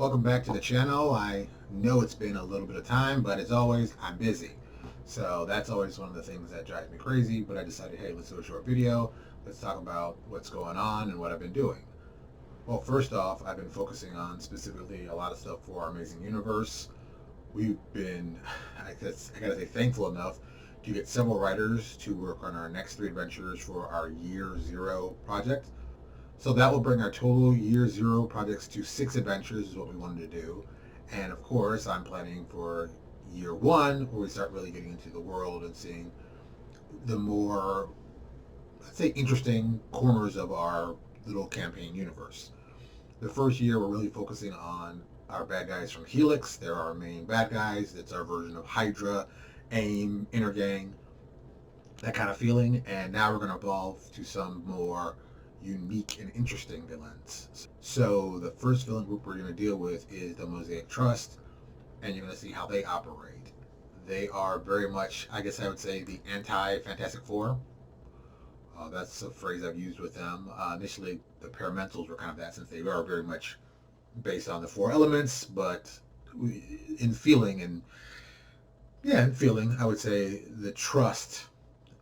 Welcome back to the channel. I know it's been a little bit of time, but as always, I'm busy. So that's always one of the things that drives me crazy, but I decided, hey, let's do a short video. Let's talk about what's going on and what I've been doing. Well, first off, I've been focusing on specifically a lot of stuff for our amazing universe. We've been, I gotta say, thankful enough to get several writers to work on our next 3 adventures for our Year Zero project. So that will bring our total Year Zero projects to 6 adventures is what we wanted to do. And of course, I'm planning for Year 1, where we start really getting into the world and seeing the more, let's say, interesting corners of our little campaign universe. The first year, we're really focusing on our bad guys from Helix. They're our main bad guys. It's our version of Hydra, AIM, Intergang, that kind of feeling. And now we're going to evolve to some more unique and interesting villains. So the first villain group we're going to deal with is the Mosaic Trust, and you're going to see how they operate. They are very much, I guess I would say, the anti-Fantastic Four. That's a phrase I've used with them. Initially, the Paramentals were kind of that, since they are very much based on the 4 elements, but in feeling, I would say the Trust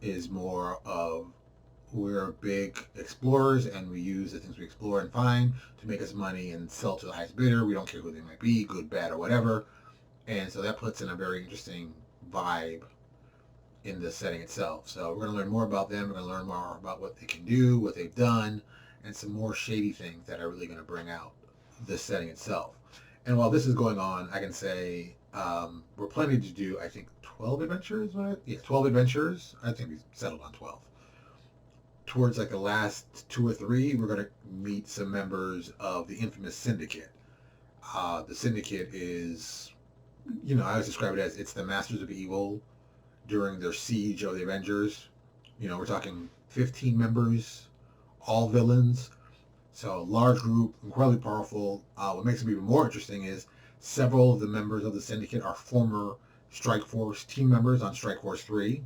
is more of, we're big explorers and we use the things we explore and find to make us money and sell to the highest bidder. We don't care who they might be, good, bad, or whatever. And so that puts in a very interesting vibe in the setting itself. So we're going to learn more about them. We're going to learn more about what they can do, what they've done, and some more shady things that are really going to bring out the setting itself. And while this is going on, I can say we're planning to do, I think, 12 adventures. Right? Yeah, 12 adventures. I think we settled on 12. Towards like the last 2 or 3, we're going to meet some members of the infamous Syndicate. The Syndicate is, I always describe it as it's the masters of evil during their siege of the Avengers. We're talking 15 members, all villains. So a large group, incredibly powerful. What makes them even more interesting is several of the members of the Syndicate are former Strike Force team members on Strike Force 3.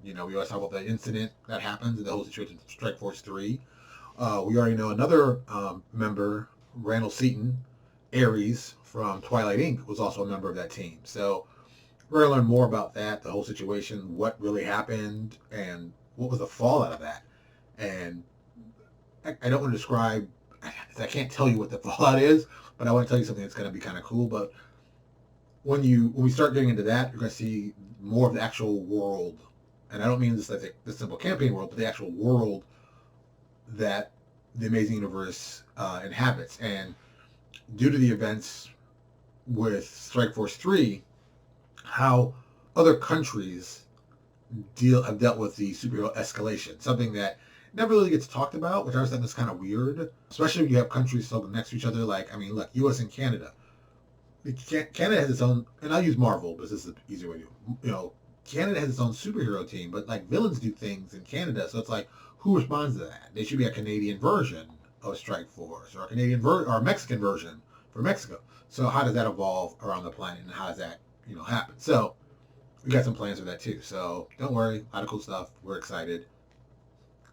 We always talk about the incident that happens in the whole situation in Strike Force 3. We already know another member, Randall Seaton, Ares from Twilight Inc., was also a member of that team. So we're going to learn more about that, the whole situation, what really happened, and what was the fallout of that. And I don't want to describe, I can't tell you what the fallout is, but I want to tell you something that's going to be kind of cool. But when we start getting into that, you're going to see more of the actual world. And I don't mean this like the simple campaign world, but the actual world that the Amazing Universe inhabits. And due to the events with Strike Force 3, how other countries have dealt with the superhero escalation, something that never really gets talked about, which I always think is kind of weird, especially when you have countries so next to each other. Like, I mean, look, U.S. and Canada. Canada has its own, and I'll use Marvel because this is the easier way to do. Canada has its own superhero team, but like villains do things in Canada, so it's like, who responds to that? There should be a Canadian version of Strike Force, or or a Mexican version for Mexico. So how does that evolve around the planet, and how does that happen? So we got some plans for that too. So don't worry, a lot of cool stuff. We're excited.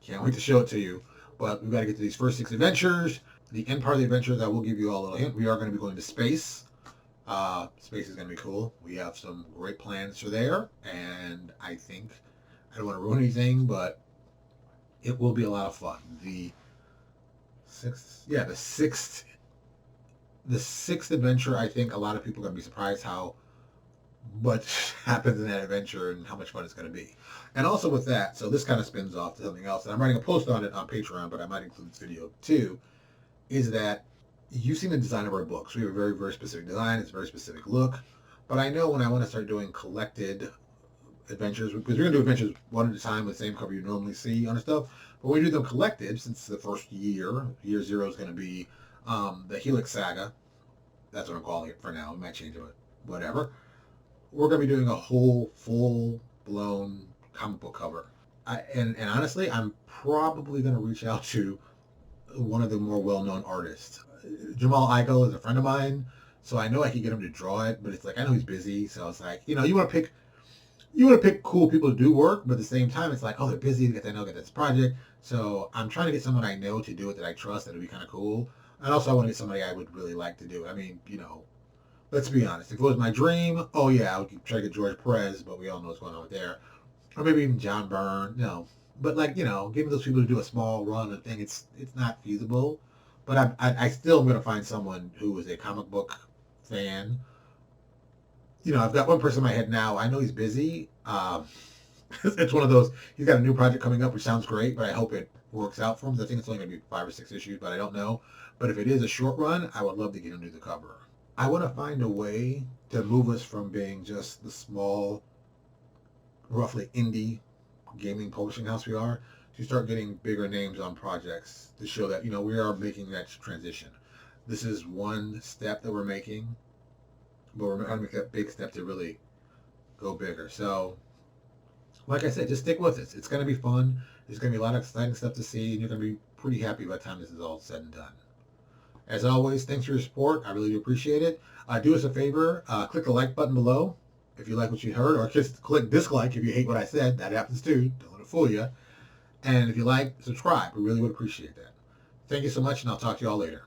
Can't wait to show it to you. But we've got to get to these first 6 adventures. The end part of the adventures, I will give you all a little hint. We are going to be going to space. Space is going to be cool. We have some great plans for there, and I think, I don't want to ruin anything, but it will be a lot of fun. The sixth adventure, I think a lot of people are going to be surprised how much happens in that adventure and how much fun it's going to be. And also with that, so this kind of spins off to something else, and I'm writing a post on it on Patreon, but I might include this video too, is that you've seen the design of our books. We have a very, very specific design. It's a very specific look. But I know when I want to start doing collected adventures, because we're going to do adventures one at a time with the same cover you normally see on stuff, but when we do them collected, since the first year zero is going to be the Helix Saga, that's what I'm calling it for now. We might change it, whatever. We're going to be doing a whole full-blown comic book cover. And honestly, I'm probably going to reach out to one of the more well-known artists. Jamal Eichel is a friend of mine, so I know I can get him to draw it, but it's like, I know he's busy, so it's like, you want to pick cool people to do work, but at the same time, it's like, oh, they're busy, get this project. So I'm trying to get someone I know to do it that I trust, that would be kind of cool. And also I want to get somebody I would really like to do it. I mean, let's be honest. If it was my dream, oh yeah, I would try to get George Perez, but we all know what's going on with there. Or maybe even John Byrne, But like, getting those people to do a small run and thing, it's not feasible. But I still am going to find someone who is a comic book fan. I've got one person in my head now. I know he's busy. It's one of those, he's got a new project coming up, which sounds great, but I hope it works out for him. I think it's only going to be 5 or 6 issues, but I don't know. But if it is a short run, I would love to get him to the cover. I want to find a way to move us from being just the small, roughly indie gaming publishing house we are to start getting bigger names on projects to show that, we are making that transition. This is one step that we're making, but we're going to make that big step to really go bigger. So, like I said, just stick with it. It's going to be fun. There's going to be a lot of exciting stuff to see, and you're going to be pretty happy by the time this is all said and done. As always, thanks for your support. I really do appreciate it. Do us a favor. Click the like button below if you like what you heard, or just click dislike if you hate what I said. That happens too. Don't let it fool you. And if you like, subscribe. We really would appreciate that. Thank you so much, and I'll talk to you all later.